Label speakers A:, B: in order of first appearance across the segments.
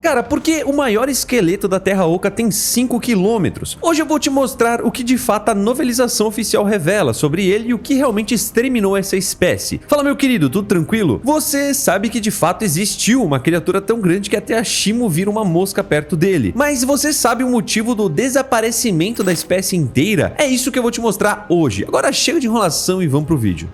A: Cara, porque o maior esqueleto da Terra Oca tem 5 quilômetros. Hoje eu vou te mostrar o que de fato a novelização oficial revela sobre ele e o que realmente exterminou essa espécie. Fala, meu querido, tudo tranquilo? Você sabe que de fato existiu uma criatura tão grande que até a Shimo vira uma mosca perto dele. Mas você sabe o motivo do desaparecimento da espécie inteira? É isso que eu vou te mostrar hoje. Agora chega de enrolação e vamos pro vídeo.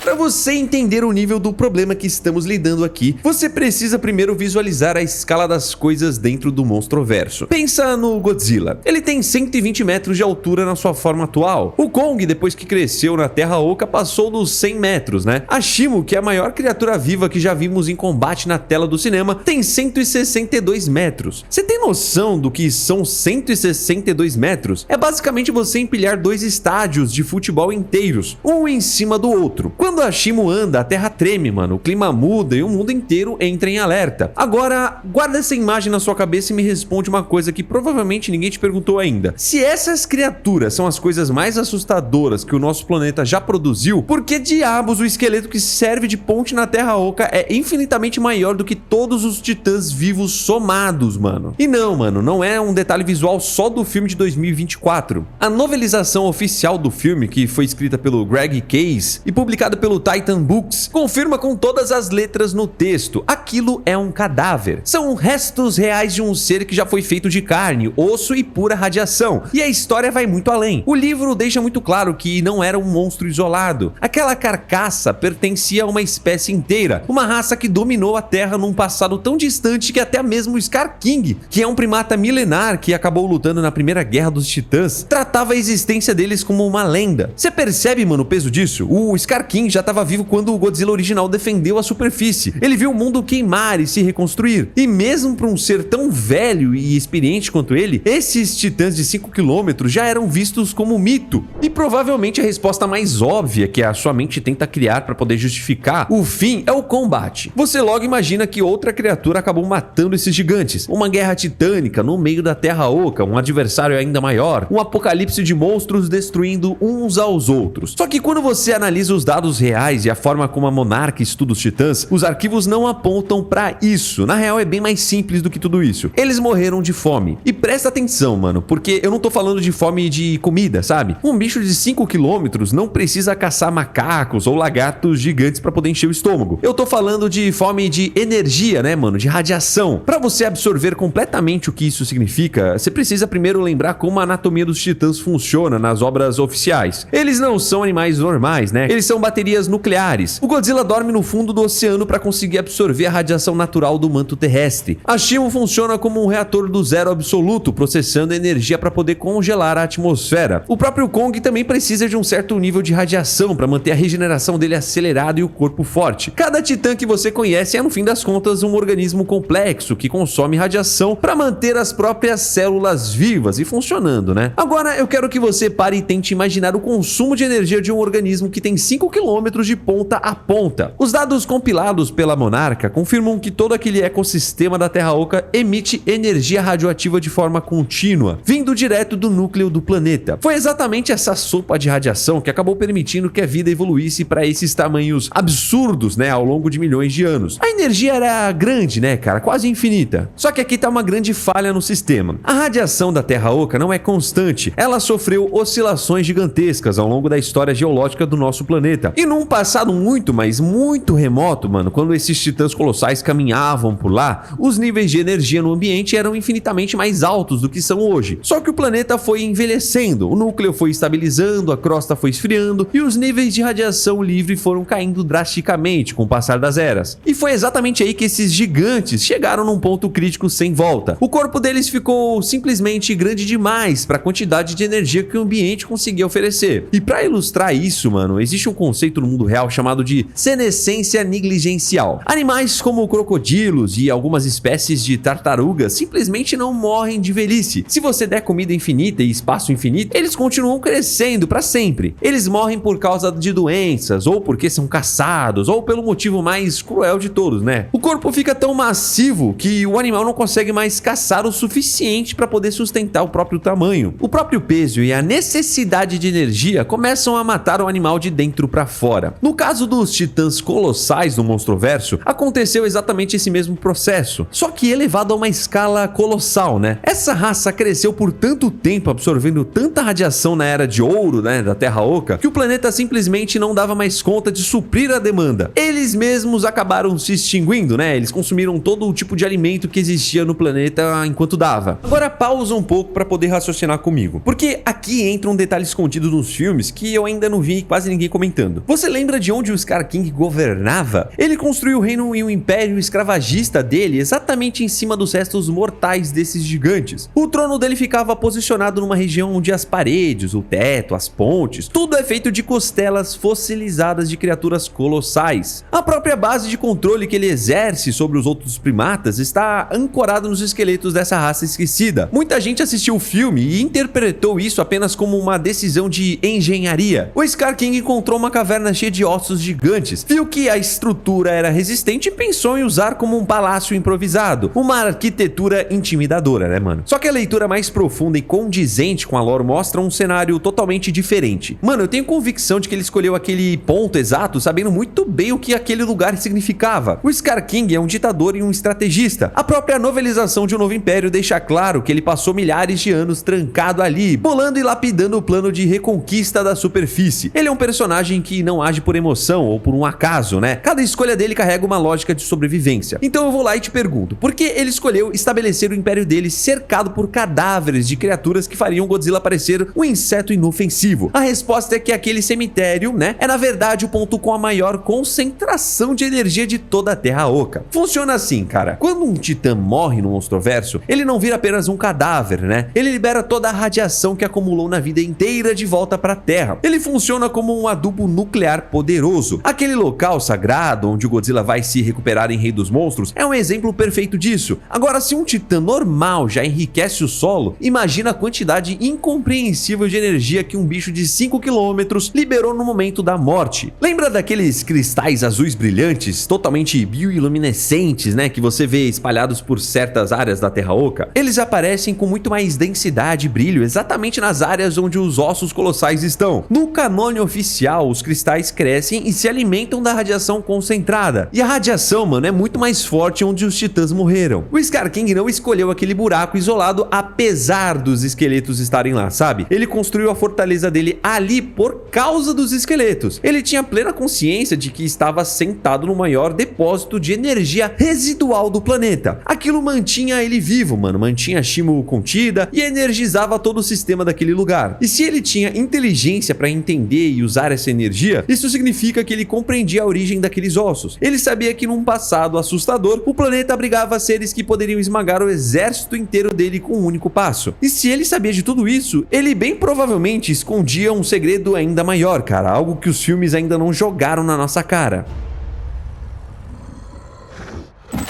A: Para você entender o nível do problema que estamos lidando aqui, você precisa primeiro visualizar a escala das coisas dentro do Monstroverso. Pensa no Godzilla. Ele tem 120 metros de altura na sua forma atual. O Kong, depois que cresceu na Terra Oca, passou dos 100 metros, né? A Shimo, que é a maior criatura viva que já vimos em combate na tela do cinema, tem 162 metros. Você tem noção do que são 162 metros? É basicamente você empilhar dois estádios de futebol inteiros, um em cima do outro. Quando a Shimo anda, a terra treme, mano, o clima muda e o mundo inteiro entra em alerta. Agora, guarda essa imagem na sua cabeça e me responde uma coisa que provavelmente ninguém te perguntou ainda. Se essas criaturas são as coisas mais assustadoras que o nosso planeta já produziu, por que diabos o esqueleto que serve de ponte na Terra Oca é infinitamente maior do que todos os titãs vivos somados, mano? E não, mano, não é um detalhe visual só do filme de 2024. A novelização oficial do filme, que foi escrita pelo Greg Case e publicada pelo Titan Books, confirma com todas as letras no texto: aquilo é um cadáver. São restos reais de um ser que já foi feito de carne, osso e pura radiação. E a história vai muito além. O livro deixa muito claro que não era um monstro isolado. Aquela carcaça pertencia a uma espécie inteira, uma raça que dominou a Terra num passado tão distante que até mesmo o Scar King, que é um primata milenar que acabou lutando na Primeira Guerra dos Titãs, tratava a existência deles como uma lenda. Você percebe, mano, o peso disso? O Scar King já estava vivo quando o Godzilla original defendeu a superfície. Ele viu o mundo queimar e se reconstruir. E mesmo para um ser tão velho e experiente quanto ele, esses titãs de 5 km já eram vistos como mito. E provavelmente a resposta mais óbvia que a sua mente tenta criar para poder justificar o fim é o combate. Você logo imagina que outra criatura acabou matando esses gigantes. Uma guerra titânica no meio da Terra Oca, um adversário ainda maior, um apocalipse de monstros destruindo uns aos outros. Só que quando você analisa os dados reais e a forma como a Monarca estuda os titãs, os arquivos não apontam pra isso. Na real é bem mais simples do que tudo isso. Eles morreram de fome. E presta atenção, mano, porque eu não tô falando de fome de comida, sabe? Um bicho de 5 km não precisa caçar macacos ou lagartos gigantes pra poder encher o estômago. Eu tô falando de fome de energia, né, mano? De radiação. Pra você absorver completamente o que isso significa, você precisa primeiro lembrar como a anatomia dos titãs funciona nas obras oficiais. Eles não são animais normais, né? Eles são baterias nucleares. O Godzilla dorme no fundo do oceano para conseguir absorver a radiação natural do manto terrestre. A Shimo funciona como um reator do zero absoluto, processando energia para poder congelar a atmosfera. O próprio Kong também precisa de um certo nível de radiação para manter a regeneração dele acelerada e o corpo forte. Cada titã que você conhece é, no fim das contas, um organismo complexo que consome radiação para manter as próprias células vivas e funcionando, né? Agora eu quero que você pare e tente imaginar o consumo de energia de um organismo que tem 5 km de ponta a ponta. Os dados compilados pela Monarca confirmam que todo aquele ecossistema da Terra Oca emite energia radioativa de forma contínua, vindo direto do núcleo do planeta. Foi exatamente essa sopa de radiação que acabou permitindo que a vida evoluísse para esses tamanhos absurdos, né, ao longo de milhões de anos. A energia era grande, né, cara, quase infinita. Só que aqui tá uma grande falha no sistema. A radiação da Terra Oca não é constante. Ela sofreu oscilações gigantescas ao longo da história geológica do nosso planeta. E num passado muito, mas muito remoto, mano, quando esses titãs colossais caminhavam por lá, os níveis de energia no ambiente eram infinitamente mais altos do que são hoje. Só que o planeta foi envelhecendo, o núcleo foi estabilizando, a crosta foi esfriando e os níveis de radiação livre foram caindo drasticamente com o passar das eras. E foi exatamente aí que esses gigantes chegaram num ponto crítico sem volta. O corpo deles ficou simplesmente grande demais para a quantidade de energia que o ambiente conseguia oferecer. E para ilustrar isso, mano, existe um conceito no mundo real chamado de senescência negligencial. Animais como crocodilos e algumas espécies de tartarugas simplesmente não morrem de velhice. Se você der comida infinita e espaço infinito, eles continuam crescendo para sempre. Eles morrem por causa de doenças, ou porque são caçados, ou pelo motivo mais cruel de todos, né? O corpo fica tão massivo que o animal não consegue mais caçar o suficiente para poder sustentar o próprio tamanho. O próprio peso e a necessidade de energia começam a matar o animal de dentro para fora. fora. No caso dos titãs colossais do Monstroverso, aconteceu exatamente esse mesmo processo, só que elevado a uma escala colossal, né? Essa raça cresceu por tanto tempo, absorvendo tanta radiação na Era de Ouro, né, da Terra Oca, que o planeta simplesmente não dava mais conta de suprir a demanda. Eles mesmos acabaram se extinguindo, né? Eles consumiram todo o tipo de alimento que existia no planeta enquanto dava. Agora pausa um pouco para poder raciocinar comigo, porque aqui entra um detalhe escondido nos filmes que eu ainda não vi quase ninguém comentando. Você lembra de onde o Scar King governava? Ele construiu o reino e o império escravagista dele exatamente em cima dos restos mortais desses gigantes. O trono dele ficava posicionado numa região onde as paredes, o teto, as pontes, tudo é feito de costelas fossilizadas de criaturas colossais. A própria base de controle que ele exerce sobre os outros primatas está ancorada nos esqueletos dessa raça esquecida. Muita gente assistiu o filme e interpretou isso apenas como uma decisão de engenharia. O Scar King encontrou uma caverna cheia de ossos gigantes, viu que a estrutura era resistente e pensou em usar como um palácio improvisado, uma arquitetura intimidadora, né, mano? Só que a leitura mais profunda e condizente com a lore mostra um cenário totalmente diferente. Mano, eu tenho convicção de que ele escolheu aquele ponto exato sabendo muito bem o que aquele lugar significava. O Scar King é um ditador e um estrategista. A própria novelização de Um Novo Império deixa claro que ele passou milhares de anos trancado ali, bolando e lapidando o plano de reconquista da superfície. Ele é um personagem que não age por emoção ou por um acaso, né? Cada escolha dele carrega uma lógica de sobrevivência. Então eu vou lá e te pergunto, por que ele escolheu estabelecer o império dele cercado por cadáveres de criaturas que fariam Godzilla parecer um inseto inofensivo? A resposta é que aquele cemitério, né, é na verdade o ponto com a maior concentração de energia de toda a Terra Oca. Funciona assim, cara. Quando um titã morre no Monstroverso, ele não vira apenas um cadáver, né? Ele libera toda a radiação que acumulou na vida inteira de volta para a Terra. Ele funciona como um adubo nuclear poderoso. Aquele local sagrado onde o Godzilla vai se recuperar em Rei dos Monstros é um exemplo perfeito disso. Agora, se um titã normal já enriquece o solo, imagina a quantidade incompreensível de energia que um bicho de 5 km liberou no momento da morte. Lembra daqueles cristais azuis brilhantes, totalmente bioiluminescentes, né, que você vê espalhados por certas áreas da Terra Oca? Eles aparecem com muito mais densidade e brilho exatamente nas áreas onde os ossos colossais estão. No canone oficial, os cristais crescem e se alimentam da radiação concentrada. E a radiação, mano, é muito mais forte onde os titãs morreram. O Scar King não escolheu aquele buraco isolado apesar dos esqueletos estarem lá, sabe? Ele construiu a fortaleza dele ali por causa dos esqueletos. Ele tinha plena consciência de que estava sentado no maior depósito de energia residual do planeta. Aquilo mantinha ele vivo, mano, mantinha a Shimo contida e energizava todo o sistema daquele lugar. E se ele tinha inteligência para entender e usar essa energia, isso significa que ele compreendia a origem daqueles ossos. Ele sabia que num passado assustador, o planeta abrigava seres que poderiam esmagar o exército inteiro dele com um único passo. E se ele sabia de tudo isso, ele bem provavelmente escondia um segredo ainda maior, cara, algo que os filmes ainda não jogaram na nossa cara.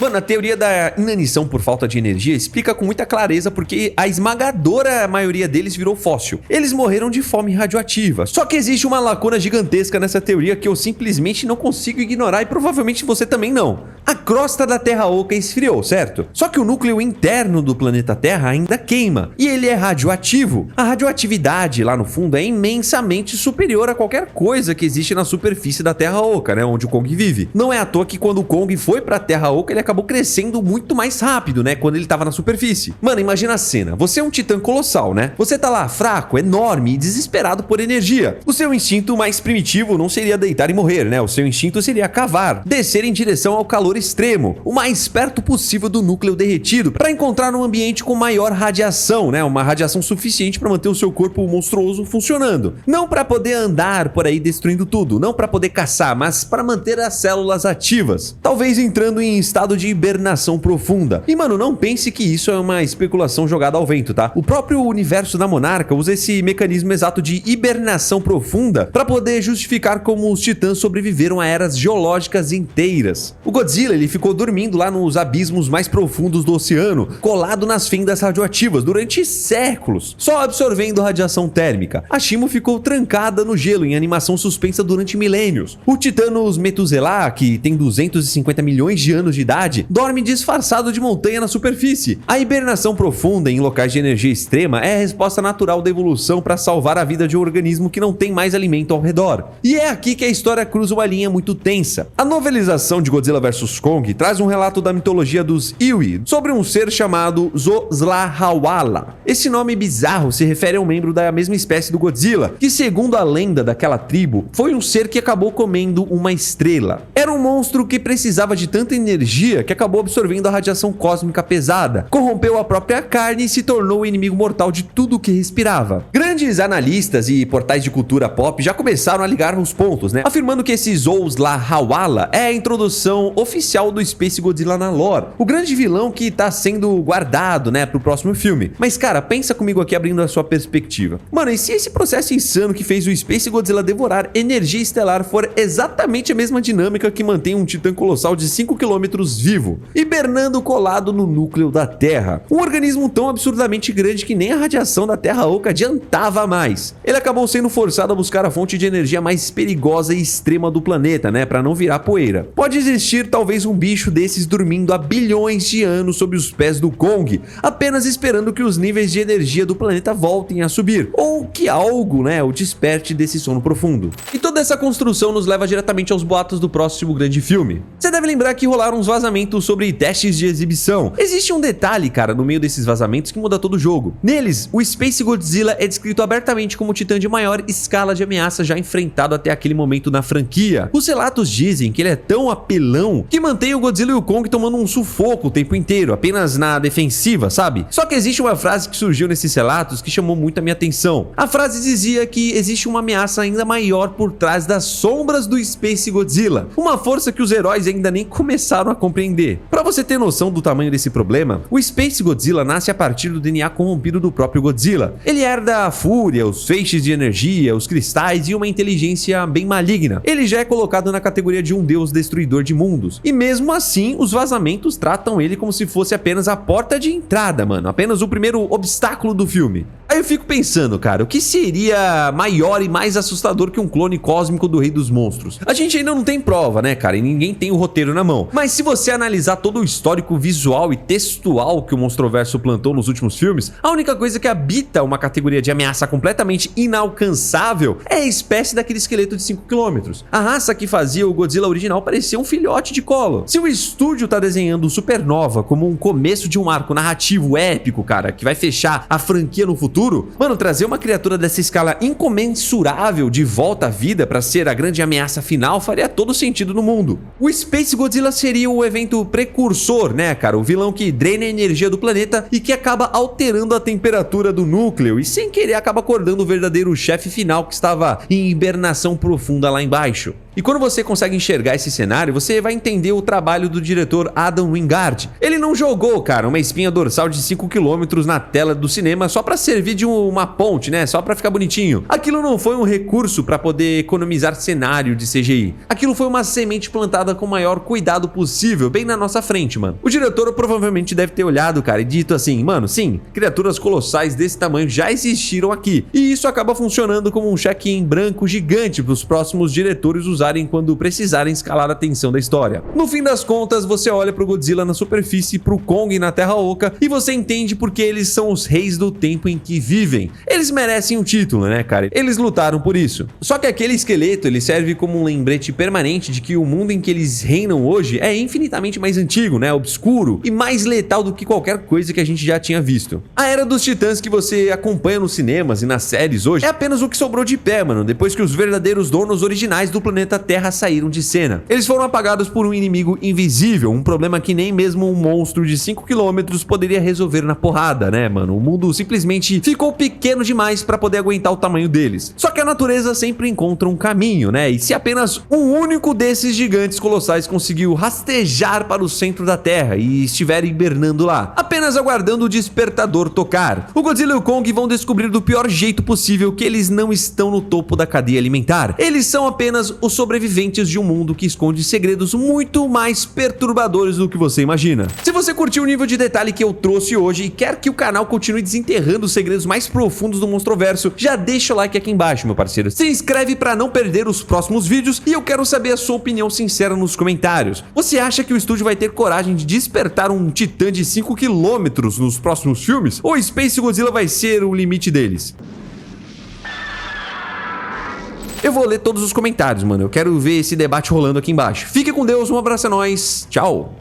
A: Mano, a teoria da inanição por falta de energia explica com muita clareza porque a esmagadora maioria deles virou fóssil. Eles morreram de fome radioativa. Só que existe uma lacuna gigantesca nessa teoria que eu simplesmente não consigo ignorar e provavelmente você também não. A crosta da Terra Oca esfriou, certo? Só que o núcleo interno do planeta Terra ainda queima e ele é radioativo. A radioatividade lá no fundo é imensamente superior a qualquer coisa que existe na superfície da Terra Oca, né, onde o Kong vive. Não é à toa que quando o Kong foi pra Terra Oca, ele acabou crescendo muito mais rápido, né, quando ele tava na superfície. Mano, imagina a cena. Você é um titã colossal, né? Você tá lá fraco, enorme e desesperado por energia. O seu instinto mais primitivo não seria deitar e morrer, né? O seu instinto seria cavar, descer em direção ao calor extremo, o mais perto possível do núcleo derretido, para encontrar um ambiente com maior radiação, né? Uma radiação suficiente para manter o seu corpo monstruoso funcionando. Não para poder andar por aí destruindo tudo, não para poder caçar, mas para manter as células ativas. Talvez entrando em estado de hibernação profunda. E mano, não pense que isso é uma especulação jogada ao vento, tá? O próprio universo da Monarca usa esse mecanismo exato de hibernação profunda para poder justificar como os titãs sobreviveram a eras geológicas inteiras. O Godzilla, ele ficou dormindo lá nos abismos mais profundos do oceano, colado nas fendas radioativas durante séculos, só absorvendo radiação térmica. A Shimo ficou trancada no gelo em animação suspensa durante milênios. O Titanos Methuselah, que tem 250 milhões de anos de idade, gravidade, dorme disfarçado de montanha na superfície. A hibernação profunda em locais de energia extrema é a resposta natural da evolução para salvar a vida de um organismo que não tem mais alimento ao redor. E é aqui que a história cruza uma linha muito tensa. A novelização de Godzilla vs Kong traz um relato da mitologia dos Iwi sobre um ser chamado Zoslahawala. Esse nome bizarro se refere a um membro da mesma espécie do Godzilla, que segundo a lenda daquela tribo, foi um ser que acabou comendo uma estrela. Era um monstro que precisava de tanta energia que acabou absorvendo a radiação cósmica pesada, corrompeu a própria carne e se tornou o inimigo mortal de tudo o que respirava. Grandes analistas e portais de cultura pop já começaram a ligar os pontos, né? Afirmando que esse Zoslahawala é a introdução oficial do Space Godzilla na lore, o grande vilão que tá sendo guardado, né, pro próximo filme. Mas cara, pensa comigo aqui abrindo a sua perspectiva. Mano, e se esse processo insano que fez o Space Godzilla devorar energia estelar for exatamente a mesma dinâmica que mantém um titã colossal de 5 km vivo, hibernando colado no núcleo da Terra? Um organismo tão absurdamente grande que nem a radiação da Terra Oca adiantava mais. Ele acabou sendo forçado a buscar a fonte de energia mais perigosa e extrema do planeta, né, para não virar poeira. Pode existir talvez um bicho desses dormindo há bilhões de anos sob os pés do Kong, apenas esperando que os níveis de energia do planeta voltem a subir, ou que algo, né, o desperte desse sono profundo. E toda essa construção nos leva diretamente aos boatos do próximo grande filme. Você deve lembrar que rolaram uns vazamentos sobre testes de exibição. Existe um detalhe, cara, no meio desses vazamentos que muda todo o jogo. Neles, o Space Godzilla é descrito abertamente como o titã de maior escala de ameaça já enfrentado até aquele momento na franquia. Os relatos dizem que ele é tão apelão que mantém o Godzilla e o Kong tomando um sufoco o tempo inteiro, apenas na defensiva, sabe? Só que existe uma frase que surgiu nesses relatos que chamou muito a minha atenção. A frase dizia que existe uma ameaça ainda maior por trás das sombras do Space Godzilla, uma força que os heróis ainda nem começaram a compreender. Pra você ter noção do tamanho desse problema, o Space Godzilla nasce a partir do DNA corrompido do próprio Godzilla. Ele herda a fúria, os feixes de energia, os cristais e uma inteligência bem maligna. Ele já é colocado na categoria de um deus destruidor de mundos. E mesmo assim, os vazamentos tratam ele como se fosse apenas a porta de entrada, mano. Apenas o primeiro obstáculo do filme. Aí eu fico pensando, cara, o que seria maior e mais assustador que um clone cósmico do Rei dos Monstros? A gente ainda não tem prova, né, cara, e ninguém tem o roteiro na mão. Mas se você analisar todo o histórico visual e textual que o Monstroverso plantou nos últimos filmes, a única coisa que habita uma categoria de ameaça completamente inalcançável é a espécie daquele esqueleto de 5 km. A raça que fazia o Godzilla original parecia um filhote de colo. Se o estúdio tá desenhando Supernova como um começo de um arco narrativo épico, cara, que vai fechar a franquia no futuro, mano, trazer uma criatura dessa escala incomensurável de volta à vida pra ser a grande ameaça final faria todo sentido no mundo. O Space Godzilla seria o evento precursor, né, cara, o vilão que drena a energia do planeta e que acaba alterando a temperatura do núcleo e sem querer acaba acordando o verdadeiro chefe final que estava em hibernação profunda lá embaixo. E quando você consegue enxergar esse cenário, você vai entender o trabalho do diretor Adam Wingard. Ele não jogou, cara, uma espinha dorsal de 5 km na tela do cinema só pra servir de uma ponte, né? Só pra ficar bonitinho. Aquilo não foi um recurso pra poder economizar cenário de CGI. Aquilo foi uma semente plantada com o maior cuidado possível, bem na nossa frente, mano. O diretor provavelmente deve ter olhado, cara, e dito assim, mano, sim, criaturas colossais desse tamanho já existiram aqui. E isso acaba funcionando como um cheque em branco gigante pros próximos diretores usarem quando precisarem escalar a tensão da história. No fim das contas, você olha pro Godzilla na superfície, pro Kong na Terra Oca e você entende porque eles são os reis do tempo em que vivem. Eles merecem o título, né, cara? Eles lutaram por isso. Só que aquele esqueleto, ele serve como um lembrete permanente de que o mundo em que eles reinam hoje é infinitamente mais antigo, né, obscuro e mais letal do que qualquer coisa que a gente já tinha visto. A Era dos Titãs que você acompanha nos cinemas e nas séries hoje é apenas o que sobrou de pé, mano, depois que os verdadeiros donos originais do planeta Terra saíram de cena. Eles foram apagados por um inimigo invisível, um problema que nem mesmo um monstro de 5 km poderia resolver na porrada, né, mano? O mundo simplesmente ficou pequeno demais pra poder aguentar o tamanho deles. Só que a natureza sempre encontra um caminho, né? E se apenas um único desses gigantes colossais conseguiu rastejar para o centro da Terra e estiver hibernando lá, apenas aguardando o despertador tocar, o Godzilla e o Kong vão descobrir do pior jeito possível que eles não estão no topo da cadeia alimentar. Eles são apenas os sobreviventes de um mundo que esconde segredos muito mais perturbadores do que você imagina. Se você curtiu o nível de detalhe que eu trouxe hoje e quer que o canal continue desenterrando os segredos mais profundos do Monstroverso, já deixa o like aqui embaixo, meu parceiro. Se inscreve para não perder os próximos vídeos e eu quero saber a sua opinião sincera nos comentários. Você acha que o estúdio vai ter coragem de despertar um titã de 5 km nos próximos filmes? Ou Space Godzilla vai ser o limite deles? Eu vou ler todos os comentários, mano. Eu quero ver esse debate rolando aqui embaixo. Fique com Deus, um abraço a nós. Tchau.